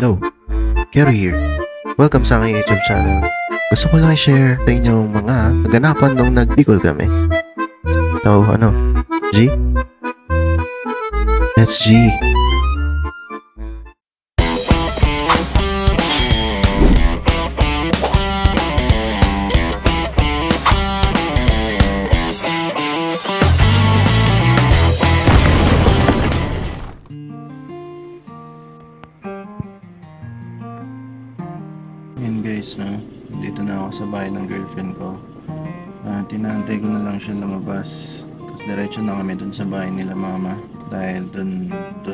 Hello, Kerry here. Welcome sa aking YouTube channel. Gusto ko lang i-share sa inyong mga kaganapan nung nag-Bicol kami. So, G? That's G. Yan guys, dito na ako sa bahay ng girlfriend ko. Tinantay ko na lang siya lumabas kasi diretso na kami dun sa bahay nila mama dahil dun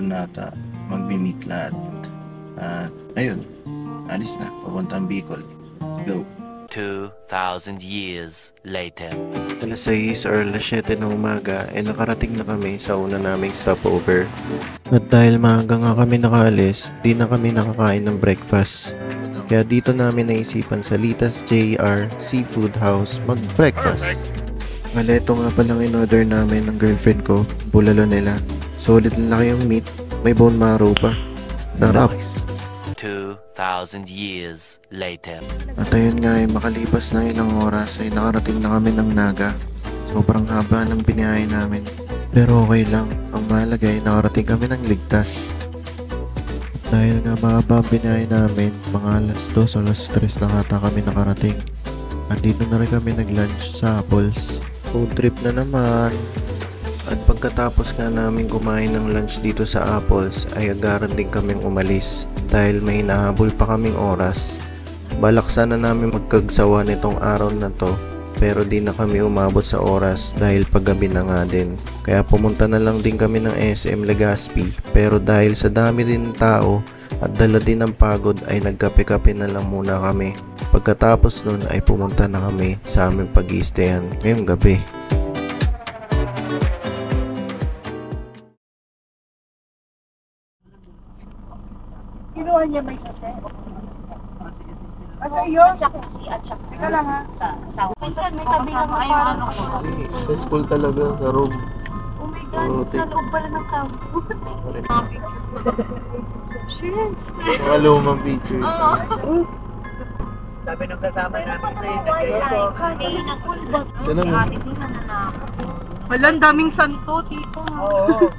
nata magbi-meet lahat. At ayun, alis na, papuntang Bicol. Let's go. 2,000 years later. Alas 6 or alas 7 ng umaga nakarating na kami sa una naming stopover. At dahil maaga nga kami nakaalis, di na kami nakakain ng breakfast. Kaya dito namin naisipan sa Litas JR Seafood House mag-breakfast. Ito nga palang in-order namin ng girlfriend ko, bulalo nila. Solid laki yung meat, may bone marrow pa. Sarap! 2,000 years later. At ayun nga makalipas na ilang oras ay nakarating na kami ng Naga. Sobrang haba ng biniyahe namin. Pero okay lang, ang mahalaga ay nakarating kami ng ligtas. Dahil nga mahaba ang binahe namin, mga alas 2 o alas 3 na kata kami nakarating. At dito na rin kami nag-lunch sa Apples. Food trip na naman. At pagkatapos nga namin kumain ng lunch dito sa Apples ay agaran din kaming umalis. Dahil may hinahabol pa kaming oras. Balak sana namin magkagsawa nitong araw na to. Pero di na kami umabot sa oras dahil paggabi na nga din. Kaya pumunta na lang din kami ng SM Legazpi. Pero dahil sa dami din ng tao at dala din ng pagod ay nagkape-kape na lang muna kami. Pagkatapos nun ay pumunta na kami sa aming pag-i-stayan ngayong gabi. Kinuha niya may susi. Sa iyo? Jacuzzi at saka. Teka lang ha. Sa may tabi lang ay ano ko. Stressful talaga sa room. Oh my God, sa loob pala ng tao. Shit. Mga lumang pictures. Oo. Sabi nung kasama namin na yun. Kanina cool ba? Si ate din nananakot. Wala, ang daming santo, tito. Oo.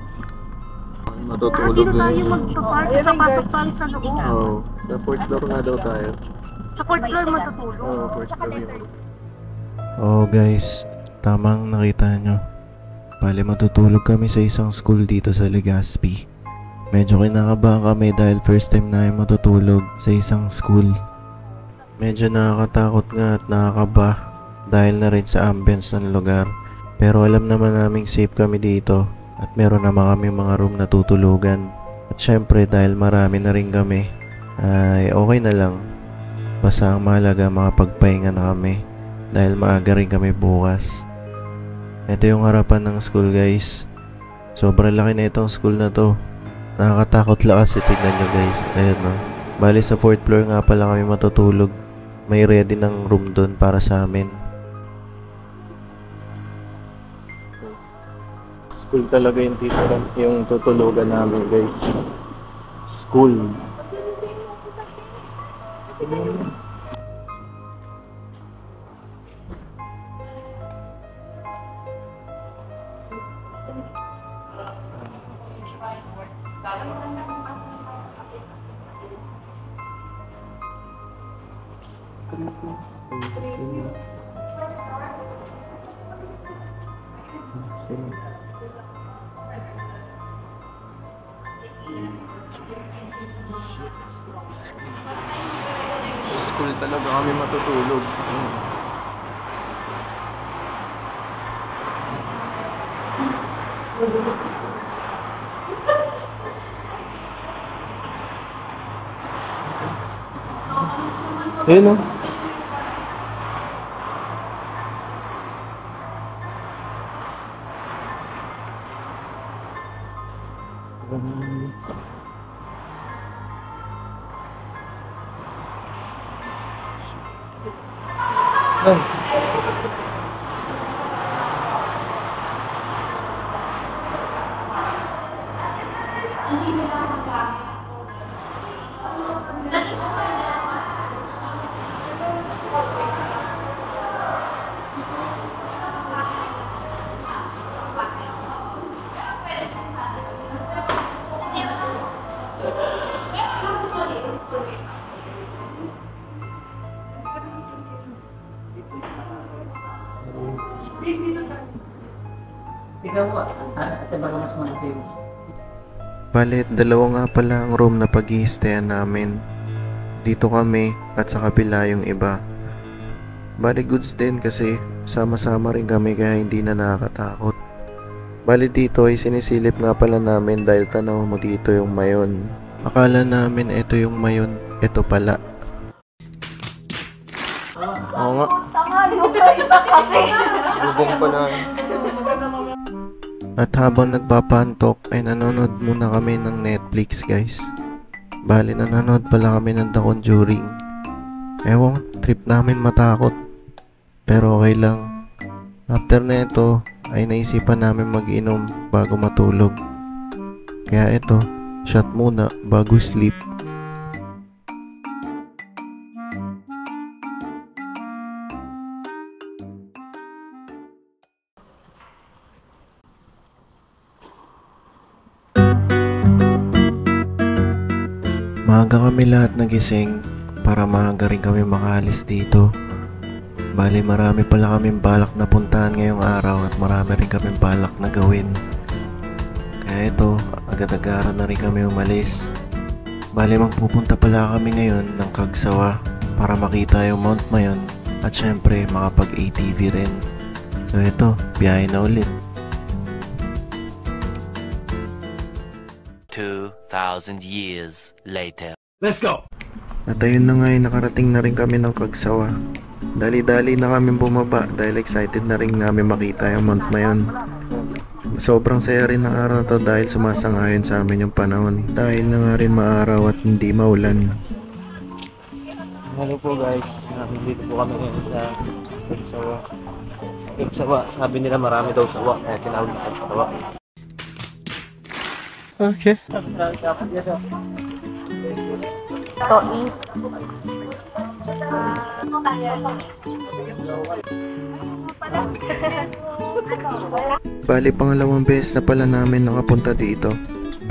Matutulog Dito na tayo yun. magpa-party sa pasok tayo sa loob. Oo, sa 4th floor nga daw tayo. Sa 4th floor matutulog. Oo, 4th floor yun. Oo guys, tamang nakita nyo. Bale matutulog kami sa isang school dito sa Legazpi. Medyo kinakabahan kami dahil first time na matutulog sa isang school. Medyo nakakatakot nga at nakakaba dahil na rin sa ambience ng lugar. Pero alam naman naming safe kami dito at meron naman kami mga room na tutulugan. At syempre dahil marami na rin kami ay okay na lang. Basta ang mahalaga makapagpahinga na kami dahil maaga rin kami bukas. Ito yung harapan ng school guys. Sobrang laki na itong school na to. Nakakatakot lang kasi tignan nyo guys. Ayan no. Bali sa 4th floor nga pala kami matutulog. May ready ng room doon para sa amin. School talaga yung tituran, yung tutulugan namin guys. School. School talaga kami matutulog. Ayun o. Ikaw mo, ate ba mas malaki? Balit, dalawa nga pala ang room na pag-i-stayan namin. Dito kami at sa kabila yung iba. Bali goods din kasi sama-sama rin kami kaya hindi na nakakatakot. Bali dito ay sinisilip nga pala namin dahil tanaw mo dito yung mayon. Akala namin ito yung mayon, ito pala. Oo nga. Tanga, yung iba kasi. Lubong pa na. At habang nagpapantok ay nanonood muna kami ng Netflix guys. Bali nanonood pala kami ng The Conjuring. Ewan, trip namin matakot. Pero okay lang. After na ito ay naisipan namin mag-inom bago matulog. Kaya ito, shot muna bago sleep. Maaga kami lahat nagising para maaga rin kami makaalis dito. Bali marami pala kaming balak na puntahan ngayong araw at marami rin kaming balak na gawin. Kaya ito, agad-agaran na rin kami umalis. Bali magpupunta pala kami ngayon ng Cagsawa para makita yung Mount Mayon at syempre makapag-ATV rin. So ito, biyahe na ulit. 2,000 years later. At ayun na nga ay nakarating na rin kami ng Cagsawa. Dali-dali na kami bumaba dahil excited na rin namin makita yung Mount Mayon. Sobrang saya rin ng araw na to dahil sumasangayon sa amin yung panahon. Dahil na nga rin maaraw at hindi maulan. Hello po guys, nandito po kami ngayon sa Cagsawa. Cagsawa, sabi nila marami daw sawa, kaya tinawag na Cagsawa. Okay. Ito is Bali pangalawang beses na pala namin nakapunta dito.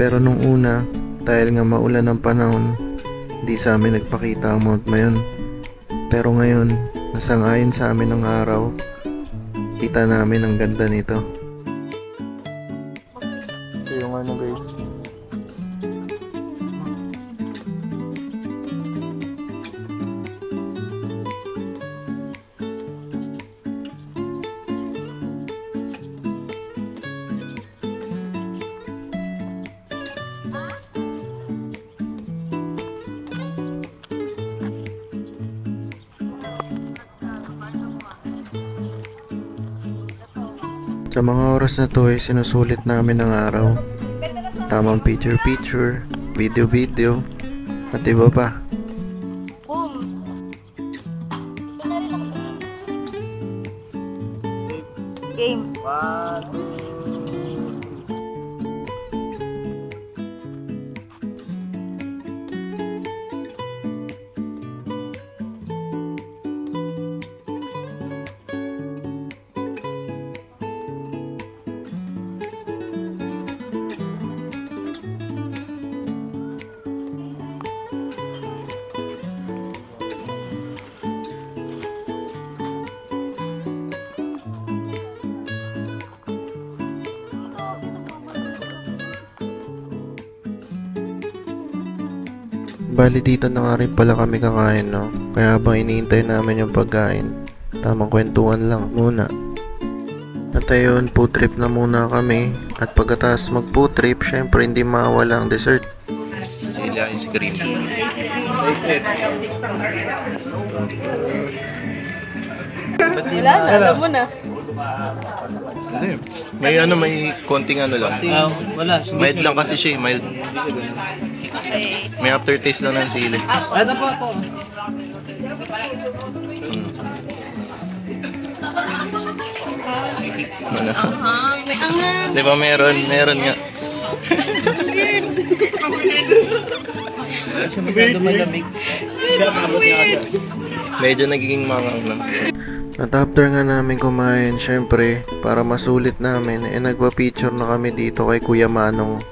Pero nung una, dahil nga maulan ang panahon, di sa amin nagpakita ang Mount Mayon. Pero ngayon, nasangayon sa amin ng araw, kita namin ang ganda nito. Ito yung ano guys. Sa mga oras na to ay sinusulit namin ang araw. Tamang picture-picture, video-video, at iba pa. game. Bali dito na nga rin pala kami kakain, no? Kaya habang iniintay namin yung pagkain, tamang kwentuhan lang muna. At ayun, food trip na muna kami. At pagkatapos mag food trip, syempre hindi mawala ang dessert. Sila ice cream. Wala na, alam mo na. Hindi. May konting ano lang. Wala. Mild lang kasi siya, mild. May aftertaste lang ng sili. Ano po ako? Ano? May angan. Di ba meron nga. Medyo nagiging mangang lang. At after nga namin kumain, syempre, para masulit namin, nagpa-picture na kami dito kay Kuya Manong.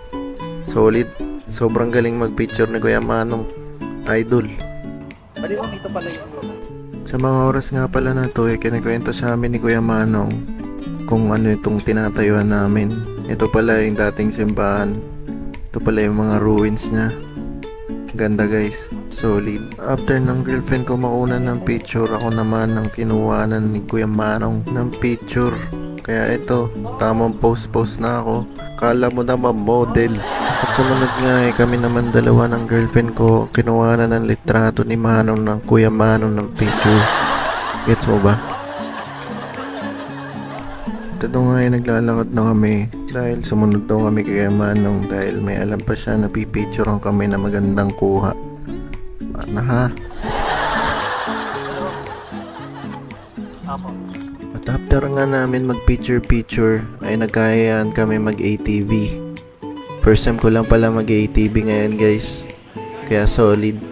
Solid. Sobrang galing mag-picture ni Kuya Manong. Idol. Dito pala yung Sa mga oras nga pala na to, kinikwento sa amin ni Kuya Manong kung ano itong tinatayuan namin. Ito pala yung dating simbahan. Ito pala yung mga ruins niya. Ganda guys, solid. After ng girlfriend ko makunan ng picture, ako naman ang kinuhanan ni Kuya Manong ng picture. Kaya ito, tamang post na ako. Kala mo naman model. At sumunod nga kami naman dalawa ng girlfriend ko, kinuhanan ng litrato ni Manong ng Kuya Manong ng picture. Gets mo ba? Ito nga naglalakad na kami dahil sumunod daw kami kay Manong dahil may alam pa siya na pipicturean kami na magandang kuha. Ano ha? At after nga namin mag picture ay nagkayaan kami mag ATV. First time ko lang pala mag ATV ngayon guys. Kaya solid.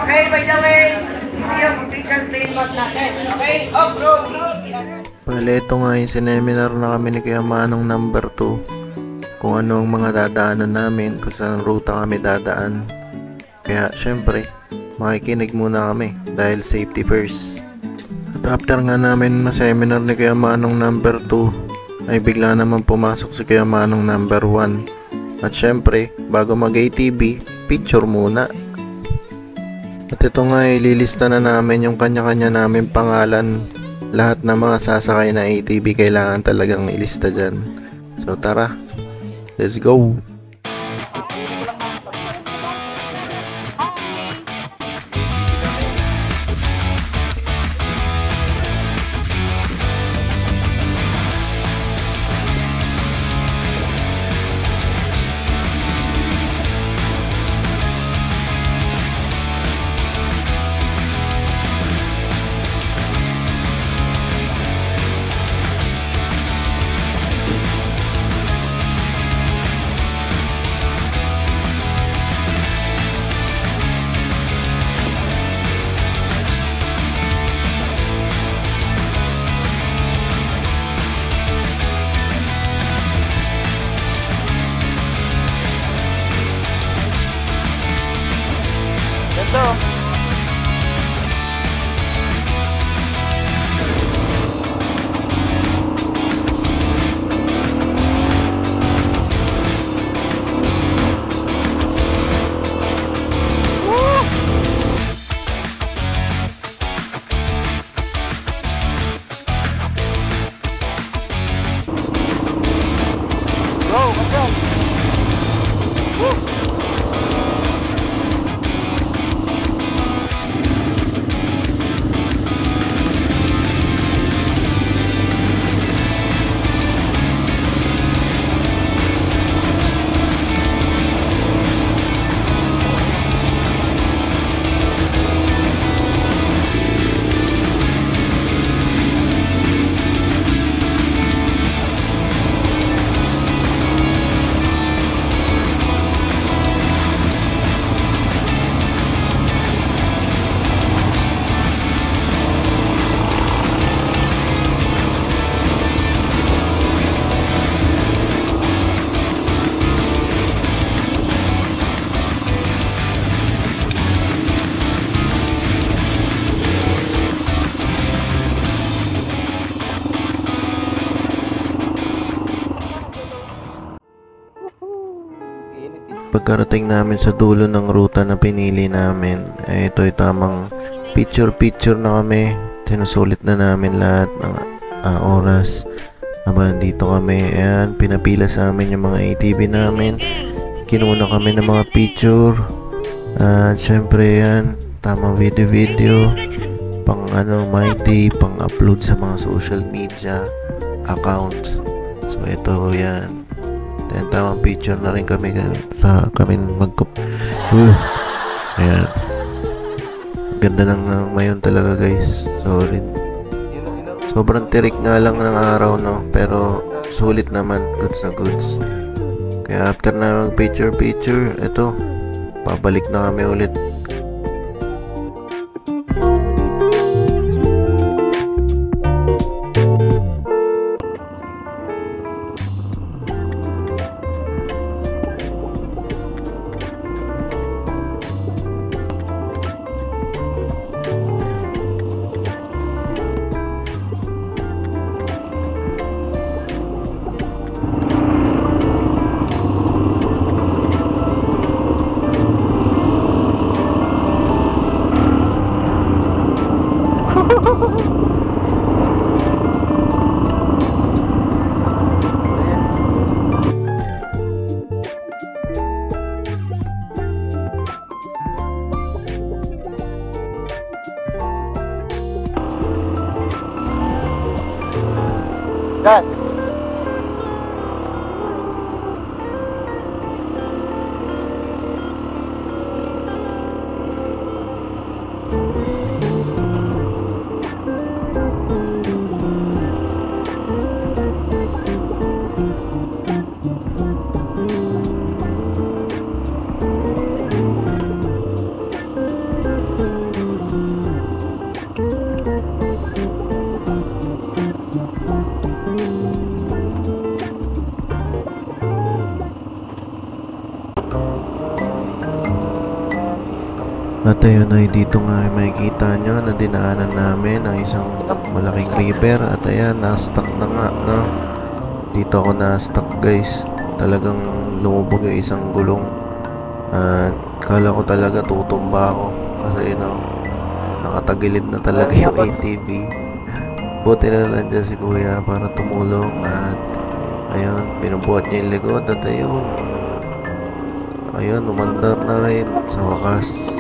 Okay, by the way, hindi yung picture trademark natin. Okay, off-road. Bale, ito nga yung sineminar na kami ni Kuya Manong number 2. Kung ano ang mga dadaanan namin, kung saan ruta kami dadaan. Kaya syempre, makikinig muna kami dahil safety first. At after nga namin ma-seminar ni Kuya Manong number 2, ay bigla naman pumasok si Kuya Manong number 1. At syempre, bago mag-ATV, picture muna. At ito nga ililista na namin yung kanya-kanya namin pangalan. Lahat ng mga sasakay na ATV kailangan talagang ilista dyan. So tara, let's go! Pagkarating namin sa dulo ng ruta na pinili namin, ito ay tamang picture na kami. Sinusulit na namin lahat ng oras habang nandito kami. Ayan, pinapila sa amin yung mga ATV namin. Kinuna kami ng mga picture. At syempre yan, tamang video pang my day, pang upload sa mga social media accounts. So ito yan. Then tamang picture na rin kami sa kami ayan. Ganda ng ngayon talaga guys. Solid. Sobrang tirik nga lang ng araw no, pero sulit naman, goods na goods. Kaya after na mag picture, eto, pabalik na kami ulit. Dad! At ayun ay dito nga ay makikita nyo na dinaanan namin ang isang malaking river. At ayan, na-stuck na nga, no? Dito ako na-stuck guys. Talagang lumubog yung isang gulong. At kala ko talaga tutumba ako. Kasi nakatagilid na talaga yung ATV. Buti na nandiyan si kuya para tumulong. At ayun, pinubuhat niya yung likod. At ayun, umandar na rin sa wakas.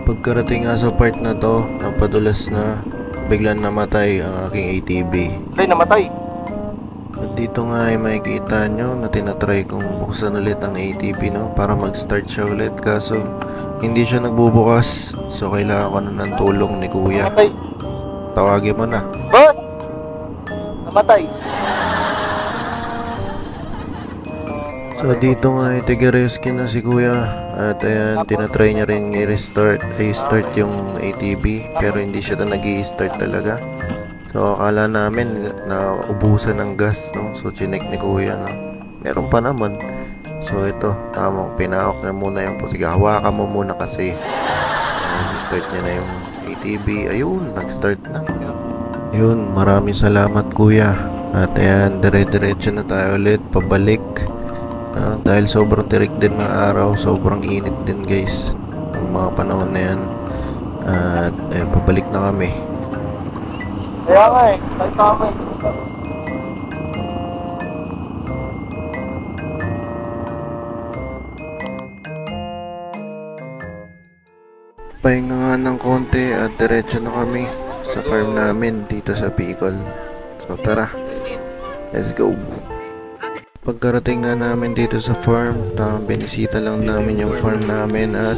Pagkarating nga sa part na to, napadulas na, biglang namatay ang aking ATV. Ay, namatay! At dito nga ay makikita nyo na tinatry kong buksan ulit ang ATV, no? Para mag-start siya ulit, kaso hindi siya nagbubukas. So kailangan ko na ng tulong ni kuya. Namatay! Tawagin mo na. Boss! Namatay! So dito nga ay tiga-rescue na si kuya. At ayan, tinatry niya rin i-start yung ATV, pero hindi siya nag-i-start talaga. So akala namin na ubusan ng gas, no? So chinek ni kuya, no? Meron pa naman. So ito, tamang pinahok na muna yung sige, hawakan mo muna kasi. So i-start niya na yung ATV. Ayun, nag-start na. Ayun, maraming salamat kuya. At ayan, dire-diretso na tayo ulit pabalik. Dahil sobrang tirik din ng araw, sobrang init din guys ang mga panahon na yan. At pabalik na kami. Kaya nga eh, tayo kami. Pahinga nga ng konti at diretso na kami sa farm namin dito sa Bicol. So tara, let's go. Pagkarating nga namin dito sa farm, binisita lang namin yung farm namin at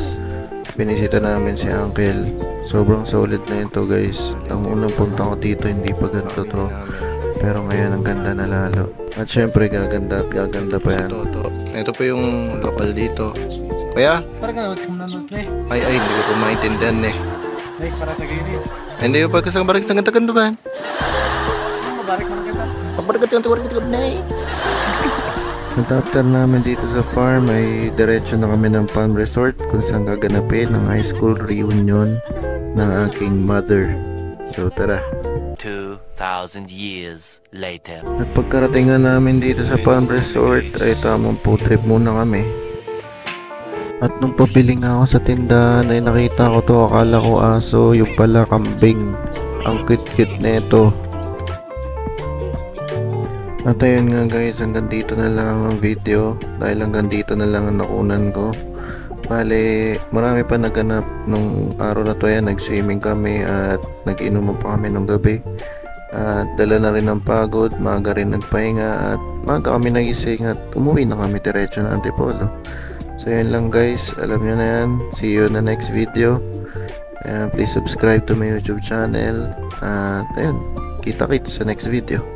binisita namin si Uncle. Sobrang solid na ito guys. Ang unang punta ko dito hindi pa ganito to, pero ngayon ang ganda na lalo. At syempre gaganda at gaganda pa yan. Ito pa yung local dito. Kuya? Ay, hindi ko po maintindihan eh. Hindi ko pa kasang barik sa ganda-ganda ba? Pabarik ka na eh. At after namin dito sa farm ay diretso na kami ng Palm Resort kung saan gaganapin ang high school reunion ng aking mother. So tara. 2,000 years later. At pagkarating nga namin dito sa Palm Resort ay tamang food trip muna kami. At nung pabili nga ako sa tindahan ay nakita ko to, akala ko aso, yung pala kambing. Ang cute-cute na ito. At ayun nga guys, hanggang dito na lang ang video dahil hanggang dito na lang ang nakunan ko. Bale, marami pa naganap nung araw na to yan. Nag-swimming kami at nag-inuman pa kami nung gabi. At dala na rin ng pagod, maaga rin nagpahinga at maaga kami nagising at umuwi na kami diretso na Antipolo. So yun lang guys, alam nyo na yan. See you in the next video. And please subscribe to my YouTube channel. At ayun, Kita-kits sa next video.